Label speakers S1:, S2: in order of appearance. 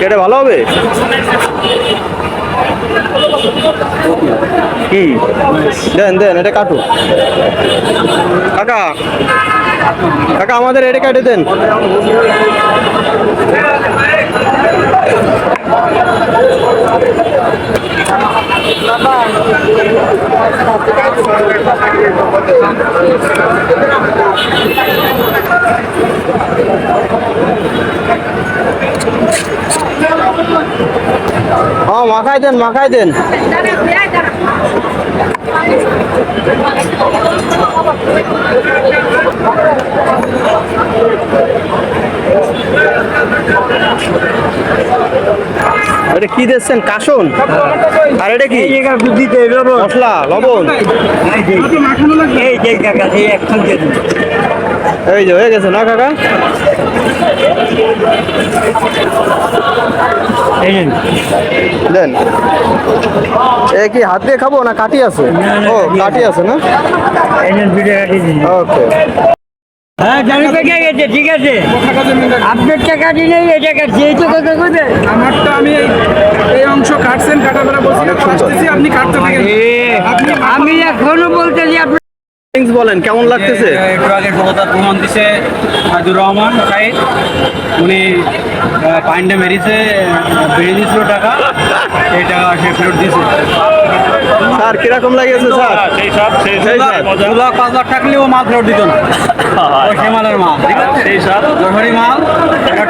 S1: কেটে ভালো হবে কি দেন দেন এটা কাটু কাকা কাকা আমাদের এটা কেটে দেন হ্যাঁ মাখাই দেন মাখাই দেন এটা কি দিচ্ছেন কাসন আর এটা কি মশলা লবণ এই যে হয়ে গেছে না কাকা দেন এ কি হাত দিয়ে খাবো না কাটি আছে ও কাটি আছে না ওকে
S2: হ্যাঁ জানি পেকে গেছে ঠিক আছে আপনার টাকা দিলে এই টাকা যেই তো কথা কইবে
S3: আমারটা আমি এই অংশ কাটছেন কাটা করে বলছি আপনি কাটতে থাকেন
S2: আমি এখনো বলতেছি আপনি
S1: বলেন কেমন লাগতেছে
S3: একটু আগে সহতার প্রমাণ দিছে হাজুর রহমান সাহেব উনি পাইন্ডে মেরিছে বেড়ে দিয়েছিল টাকা এই টাকা সে ফেরত দিয়েছে
S1: স্যার কিরকম লাগেছে স্যার
S4: সেই সব
S3: 2 লাখ 5 লাখ টাকলেও মাল ফেরত দিত না ওই সে মালের মাল ঠিক আছে
S4: সেই সব
S3: যশোরী মাল টাকা